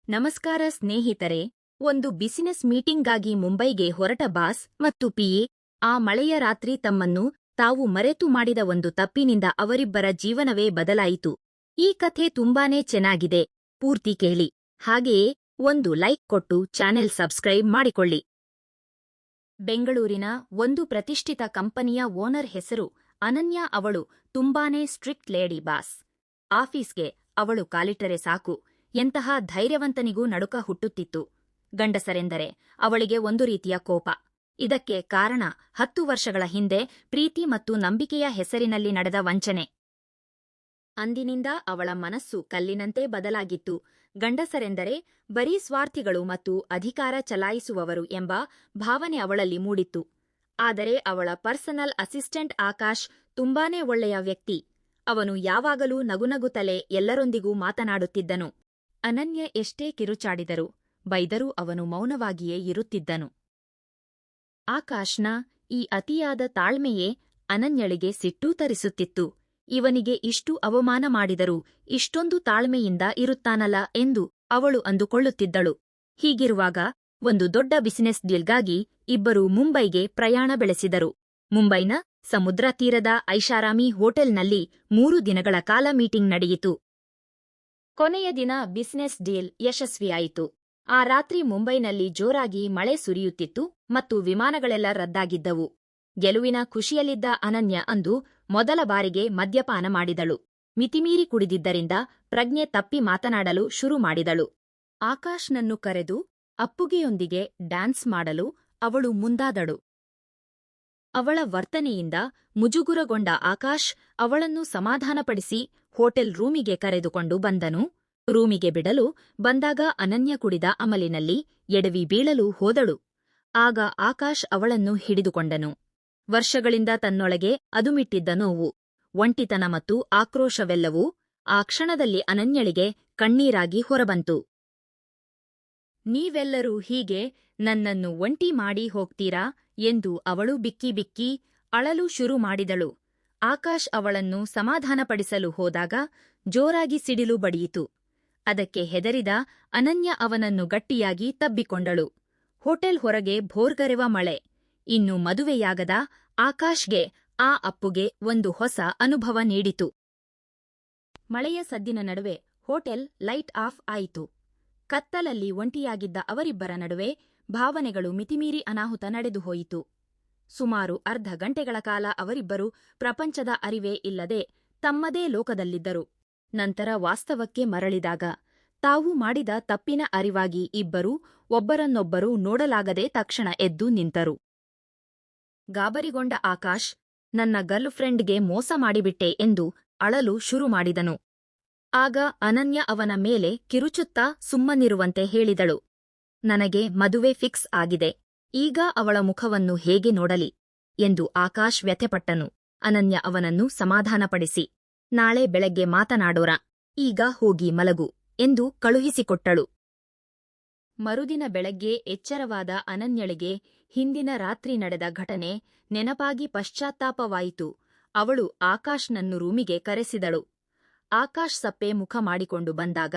ನಮಸ್ಕಾರ ಸ್ನೇಹಿತರೆ, ಒಂದು ಬಿಸಿನೆಸ್ ಮೀಟಿಂಗ್ಗಾಗಿ ಮುಂಬೈಗೆ ಹೊರಟ ಬಾಸ್ ಮತ್ತು ಪಿಎ ಆ ಮಳೆಯ ರಾತ್ರಿ ತಮ್ಮನ್ನು ತಾವು ಮರೆತು ಮಾಡಿದ ಒಂದು ತಪ್ಪಿನಿಂದ ಅವರಿಬ್ಬರ ಜೀವನವೇ ಬದಲಾಯಿತು. ಈ ಕಥೆ ತುಂಬಾನೇ ಚೆನ್ನಾಗಿದೆ, ಪೂರ್ತಿ ಕೇಳಿ. ಹಾಗೆಯೇ ಒಂದು ಲೈಕ್ ಕೊಟ್ಟು ಚಾನೆಲ್ ಸಬ್ಸ್ಕ್ರೈಬ್ ಮಾಡಿಕೊಳ್ಳಿ. ಬೆಂಗಳೂರಿನ ಒಂದು ಪ್ರತಿಷ್ಠಿತ ಕಂಪನಿಯ ಓನರ್ ಹೆಸರು ಅನನ್ಯ. ಅವಳು ತುಂಬಾನೇ ಸ್ಟ್ರಿಕ್ಟ್ ಲೇಡಿ ಬಾಸ್. ಆಫೀಸ್ಗೆ ಅವಳು ಕಾಲಿಟ್ಟರೆ ಸಾಕು, ಎಂತಹ ಧೈರ್ಯವಂತನಿಗೂ ನಡುಕ ಹುಟ್ಟುತ್ತಿತ್ತು. ಗಂಡಸರೆಂದರೆ ಅವಳಿಗೆ ಒಂದು ರೀತಿಯ ಕೋಪ. ಇದಕ್ಕೆ ಕಾರಣ 10 ವರ್ಷಗಳ ಹಿಂದೆ ಪ್ರೀತಿ ಮತ್ತು ನಂಬಿಕೆಯ ಹೆಸರಿನಲ್ಲಿ ನಡೆದ ವಂಚನೆ. ಅಂದಿನಿಂದ ಅವಳ ಮನಸ್ಸು ಕಲ್ಲಿನಂತೆ ಬದಲಾಗಿತ್ತು. ಗಂಡಸರೆಂದರೆ ಬರೀ ಸ್ವಾರ್ಥಿಗಳು ಮತ್ತು ಅಧಿಕಾರ ಚಲಾಯಿಸುವವರು ಎಂಬ ಭಾವನೆ ಅವಳಲ್ಲಿ ಮೂಡಿತ್ತು. ಆದರೆ ಅವಳ ಪರ್ಸನಲ್ ಅಸಿಸ್ಟೆಂಟ್ ಆಕಾಶ್ ತುಂಬಾನೇ ಒಳ್ಳೆಯ ವ್ಯಕ್ತಿ. ಅವನು ಯಾವಾಗಲೂ ನಗುನಗುತ್ತಲೇ ಎಲ್ಲರೊಂದಿಗೂ ಮಾತನಾಡುತ್ತಿದ್ದನು. ಅನನ್ಯ ಎಷ್ಟೇ ಕಿರುಚಾಡಿದರೂ ಬೈದರೂ ಅವನು ಮೌನವಾಗಿಯೇ ಇರುತ್ತಿದ್ದನು. ಆಕಾಶ್ನ ಈ ಅತಿಯಾದ ತಾಳ್ಮೆಯೇ ಅನನ್ಯಳಿಗೆ ಸಿಟ್ಟು ತರಿಸುತ್ತಿತ್ತು. ಇವನಿಗೆ ಇಷ್ಟು ಅವಮಾನ ಮಾಡಿದರೂ ಇಷ್ಟೊಂದು ತಾಳ್ಮೆಯಿಂದ ಇರುತ್ತಾನಲ್ಲ ಎಂದು ಅವಳು ಅಂದುಕೊಳ್ಳುತ್ತಿದ್ದಳು. ಹೀಗಿರುವಾಗ ಒಂದು ದೊಡ್ಡ ಬಿಸಿನೆಸ್ ಡೀಲ್ಗಾಗಿ ಇಬ್ಬರೂ ಮುಂಬೈಗೆ ಪ್ರಯಾಣ ಬೆಳೆಸಿದರು. ಮುಂಬೈನ ಸಮುದ್ರ ತೀರದ ಐಷಾರಾಮಿ ಹೋಟೆಲ್ನಲ್ಲಿ 3 ದಿನಗಳ ಕಾಲ ಮೀಟಿಂಗ್ ನಡೆಯಿತು. ಕೊನೆಯ ದಿನ ಬಿಸಿನೆಸ್ ಡೀಲ್ ಯಶಸ್ವಿಯಾಯಿತು. ಆ ರಾತ್ರಿ ಮುಂಬೈನಲ್ಲಿ ಜೋರಾಗಿ ಮಳೆ ಸುರಿಯುತ್ತಿತ್ತು ಮತ್ತು ವಿಮಾನಗಳೆಲ್ಲ ರದ್ದಾಗಿದ್ದವು. ಗೆಲುವಿನ ಖುಷಿಯಲ್ಲಿದ್ದ ಅನನ್ಯ ಅಂದು ಮೊದಲ ಬಾರಿಗೆ ಮದ್ಯಪಾನ ಮಾಡಿದಳು. ಮಿತಿಮೀರಿ ಕುಡಿದಿದ್ದರಿಂದ ಪ್ರಜ್ಞೆ ತಪ್ಪಿ ಮಾತನಾಡಲು ಶುರು ಮಾಡಿದಳು. ಆಕಾಶ್ನನ್ನು ಕರೆದು ಅಪ್ಪುಗೆಯೊಂದಿಗೆ ಡ್ಯಾನ್ಸ್ ಮಾಡಲು ಅವಳು ಮುಂದಾದಳು. ಅವಳ ವರ್ತನೆಯಿಂದ ಮುಜುಗುರಗೊಂಡ ಆಕಾಶ್ ಅವಳನ್ನು ಸಮಾಧಾನಪಡಿಸಿ ಹೋಟೆಲ್ ರೂಮಿಗೆ ಕರೆದುಕೊಂಡು ಬಂದನು. ರೂಮಿಗೆ ಬಿಡಲು ಬಂದಾಗ ಅನನ್ಯ ಕುಡಿದ ಅಮಲಿನಲ್ಲಿ ಎಡವಿ ಬೀಳಲು ಹೋದಳು. ಆಗ ಆಕಾಶ್ ಅವಳನ್ನು ಹಿಡಿದುಕೊಂಡನು. ವರ್ಷಗಳಿಂದ ತನ್ನೊಳಗೆ ಅದುಮಿಟ್ಟಿದ್ದ ನೋವು, ಒಂಟಿತನ ಮತ್ತು ಆಕ್ರೋಶವೆಲ್ಲವೂ ಆ ಕ್ಷಣದಲ್ಲಿ ಅನನ್ಯಳಿಗೆ ಕಣ್ಣೀರಾಗಿ ಹೊರಬಂತು. ನೀವೆಲ್ಲರೂ ಹೀಗೆ ನನ್ನನ್ನು ಒಂಟಿ ಮಾಡಿ ಹೋಗ್ತೀರಾ ಎಂದು ಅವಳು ಬಿಕ್ಕಿ ಬಿಕ್ಕಿ ಅಳಲು ಶುರು ಮಾಡಿದಳು. ಆಕಾಶ್ ಅವಳನ್ನು ಸಮಾಧಾನಪಡಿಸಲು ಹೋದಾಗ ಜೋರಾಗಿ ಸಿಡಿಲು ಬಡಿಯಿತು. ಅದಕ್ಕೆ ಹೆದರಿದ ಅನನ್ಯ ಅವನನ್ನು ಗಟ್ಟಿಯಾಗಿ ತಬ್ಬಿಕೊಂಡಳು. ಹೋಟೆಲ್ ಹೊರಗೆ ಭೋರ್ಗರೆವ ಮಳೆ. ಇನ್ನು ಮದುವೆಯಾಗದ ಆಕಾಶ್ಗೆ ಆ ಅಪ್ಪುಗೆ ಒಂದು ಹೊಸ ಅನುಭವ ನೀಡಿತು. ಮಳೆಯ ಸದ್ದಿನ ನಡುವೆ ಹೋಟೆಲ್ ಲೈಟ್ ಆಫ್ ಆಯಿತು. ಕತ್ತಲಲ್ಲಿ ಒಂಟಿಯಾಗಿದ್ದ ಅವರಿಬ್ಬರ ನಡುವೆ ಭಾವನೆಗಳು ಮಿತಿಮೀರಿ ಅನಾಹುತ ನಡೆದುಹೋಯಿತು. ಸುಮಾರು ಅರ್ಧ ಗಂಟೆಗಳ ಕಾಲ ಅವರಿಬ್ಬರು ಪ್ರಪಂಚದ ಅರಿವೇ ಇಲ್ಲದೆ ತಮ್ಮದೇ ಲೋಕದಲ್ಲಿದ್ದರು. ನಂತರ ವಾಸ್ತವಕ್ಕೆ ಮರಳಿದಾಗ ತಾವು ಮಾಡಿದ ತಪ್ಪಿನ ಅರಿವಾಗಿ ಇಬ್ಬರೂ ಒಬ್ಬರನ್ನೊಬ್ಬರು ನೋಡಲಾಗದೆ ತಕ್ಷಣ ಎದ್ದು ನಿಂತರು. ಗಾಬರಿಗೊಂಡ ಆಕಾಶ್ ನನ್ನ ಗರ್ಲ್ ಫ್ರೆಂಡ್ಗೆ ಮೋಸ ಮಾಡಿಬಿಟ್ಟೆ ಎಂದು ಅಳಲು ಶುರು ಮಾಡಿದನು. ಆಗ ಅನನ್ಯ ಅವನ ಮೇಲೆ ಕಿರುಚುತ್ತಾ ಸುಮ್ಮನಿರುವಂತೆ ಹೇಳಿದಳು. ನನಗೆ ಮದುವೆ ಫಿಕ್ಸ್ ಆಗಿದೆ. ಈಗ ಅವಳ ಮುಖವನ್ನು ಹೇಗೆ ನೋಡಲಿ ಎಂದು ಆಕಾಶ್ ವ್ಯಥೆಪಟ್ಟನು. ಅನನ್ಯ ಅವನನ್ನು ಸಮಾಧಾನಪಡಿಸಿ, ನಾಳೆ ಬೆಳಗ್ಗೆ ಮಾತನಾಡೋಣ, ಈಗ ಹೋಗಿ ಮಲಗು ಎಂದು ಕಳುಹಿಸಿಕೊಟ್ಟಳು. ಮರುದಿನ ಬೆಳಗ್ಗೆ ಎಚ್ಚರವಾದ ಅನನ್ಯಳಿಗೆ ಹಿಂದಿನ ರಾತ್ರಿ ನಡೆದ ಘಟನೆ ನೆನಪಾಗಿ ಪಶ್ಚಾತ್ತಾಪವಾಯಿತು. ಅವಳು ಆಕಾಶ್ನನ್ನು ರೂಮಿಗೆ ಕರೆಸಿದಳು. ಆಕಾಶ್ ಸಪ್ಪೆ ಮುಖ ಮಾಡಿಕೊಂಡು ಬಂದಾಗ,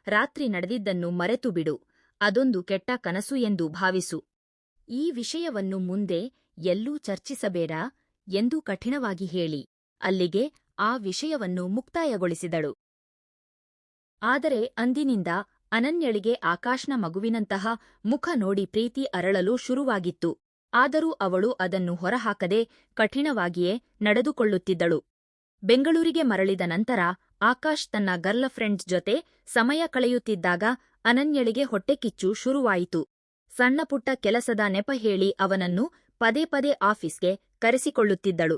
ರಾತ್ರಿ ನಡೆದಿದ್ದನ್ನು ಮರೆತು ಬಿಡು, ಅದೊಂದು ಕೆಟ್ಟ ಕನಸು ಎಂದು ಭಾವಿಸು. ಈ ವಿಷಯವನ್ನು ಮುಂದೆ ಎಲ್ಲೂ ಚರ್ಚಿಸಬೇಡ ಎಂದು ಕಠಿಣವಾಗಿ ಹೇಳಿ ಅಲ್ಲಿಗೆ ಆ ವಿಷಯವನ್ನು ಮುಕ್ತಾಯಗೊಳಿಸಿದಳು. ಆದರೆ ಅಂದಿನಿಂದ ಅನನ್ಯಳಿಗೆ ಆಕಾಶ್ನ ಮಗುವಿನಂತಹ ಮುಖ ನೋಡಿ ಪ್ರೀತಿ ಅರಳಲು ಶುರುವಾಗಿತ್ತು. ಆದರೂ ಅವಳು ಅದನ್ನು ಹೊರಹಾಕದೆ ಕಠಿಣವಾಗಿಯೇ ನಡೆದುಕೊಳ್ಳುತ್ತಿದ್ದಳು. ಬೆಂಗಳೂರಿಗೆ ಮರಳಿದ ನಂತರ ಆಕಾಶ್ ತನ್ನ ಗರ್ಲ್ ಫ್ರೆಂಡ್ ಜೊತೆ ಸಮಯ ಕಳೆಯುತ್ತಿದ್ದಾಗ ಅನನ್ಯಳಿಗೆ ಹೊಟ್ಟೆಕಿಚ್ಚು ಶುರುವಾಯಿತು. ಸಣ್ಣಪುಟ್ಟ ಕೆಲಸದ ನೆಪ ಹೇಳಿ ಅವನನ್ನು ಪದೇ ಪದೇ ಆಫೀಸ್ಗೆ ಕರೆಸಿಕೊಳ್ಳುತ್ತಿದ್ದಳು.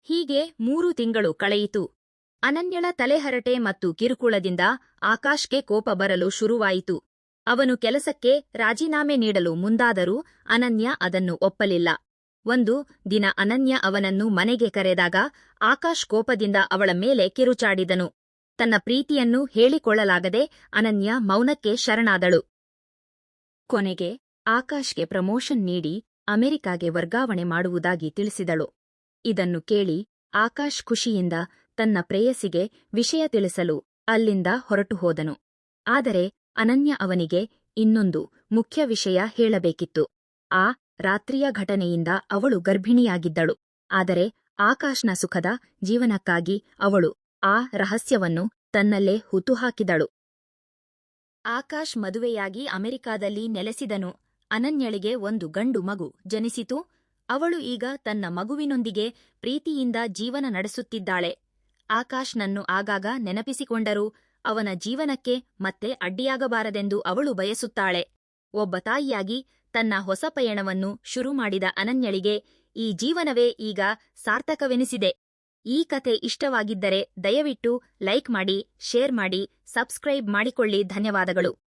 ಹೀಗೆ 3 ತಿಂಗಳು ಕಳೆಯಿತು. ಅನನ್ಯಳ ತಲೆಹರಟೆ ಮತ್ತು ಕಿರುಕುಳದಿಂದ ಆಕಾಶ್ಗೆ ಕೋಪ ಬರಲು ಶುರುವಾಯಿತು. ಅವನು ಕೆಲಸಕ್ಕೆ ರಾಜೀನಾಮೆ ನೀಡಲು ಮುಂದಾದರೂ ಅನನ್ಯ ಅದನ್ನು ಒಪ್ಪಲಿಲ್ಲ. ಒಂದು ದಿನ ಅನನ್ಯ ಅವನನ್ನು ಮನೆಗೆ ಕರೆದಾಗ ಆಕಾಶ್ ಕೋಪದಿಂದ ಅವಳ ಮೇಲೆ ಕಿರುಚಾಡಿದನು. ತನ್ನ ಪ್ರೀತಿಯನ್ನು ಹೇಳಿಕೊಳ್ಳಲಾಗದೆ ಅನನ್ಯ ಮೌನಕ್ಕೆ ಶರಣಾದಳು. ಕೊನೆಗೆ ಆಕಾಶ್ಗೆ ಪ್ರಮೋಷನ್ ನೀಡಿ ಅಮೆರಿಕಾಗೆ ವರ್ಗಾವಣೆ ಮಾಡುವುದಾಗಿ ತಿಳಿಸಿದಳು. ಇದನ್ನು ಕೇಳಿ ಆಕಾಶ್ ಖುಷಿಯಿಂದ ತನ್ನ ಪ್ರೇಯಸಿಗೆ ವಿಷಯ ತಿಳಿಸಲು ಅಲ್ಲಿಂದ ಹೊರಟು ಹೋದನು. ಆದರೆ ಅನನ್ಯ ಅವನಿಗೆ ಇನ್ನೊಂದು ಮುಖ್ಯ ವಿಷಯ ಹೇಳಬೇಕಿತ್ತು. ಆ ರಾತ್ರಿಯ ಘಟನೆಯಿಂದ ಅವಳು ಗರ್ಭಿಣಿಯಾಗಿದ್ದಳು. ಆದರೆ ಆಕಾಶ್ನ ಸುಖದ ಜೀವನಕ್ಕಾಗಿ ಅವಳು ಆ ರಹಸ್ಯವನ್ನು ತನ್ನಲ್ಲೇ ಹುತುಹಾಕಿದಳು. ಆಕಾಶ್ ಮದುವೆಯಾಗಿ ಅಮೆರಿಕಾದಲ್ಲಿ ನೆಲೆಸಿದನು. ಅನನ್ಯಳಿಗೆ ಒಂದು ಗಂಡು ಮಗು ಜನಿಸಿತು. ಅವಳು ಈಗ ತನ್ನ ಮಗುವಿನೊಂದಿಗೆ ಪ್ರೀತಿಯಿಂದ ಜೀವನ ನಡೆಸುತ್ತಿದ್ದಾಳೆ. ಆಕಾಶ್ನನ್ನು ಆಗಾಗ ನೆನಪಿಸಿಕೊಂಡರೂ ಅವನ ಜೀವನಕ್ಕೆ ಮತ್ತೆ ಅಡ್ಡಿಯಾಗಬಾರದೆಂದು ಅವಳು ಬಯಸುತ್ತಾಳೆ. ಒಬ್ಬ ತಾಯಿಯಾಗಿ ತನ್ನ ಹೊಸ ಪಯಣವನ್ನು ಶುರು ಮಾಡಿದ ಅನನ್ಯಳಿಗೆ ಈ ಜೀವನವೇ ಈಗ ಸಾರ್ಥಕವೆನಿಸಿದೆ. ಈ ಕತೆ ಇಷ್ಟವಾಗಿದ್ದರೆ ದಯವಿಟ್ಟು ಲೈಕ್ ಮಾಡಿ, ಶೇರ್ ಮಾಡಿ, ಸಬ್ಸ್ಕ್ರೈಬ್ ಮಾಡಿಕೊಳ್ಳಿ. ಧನ್ಯವಾದಗಳು.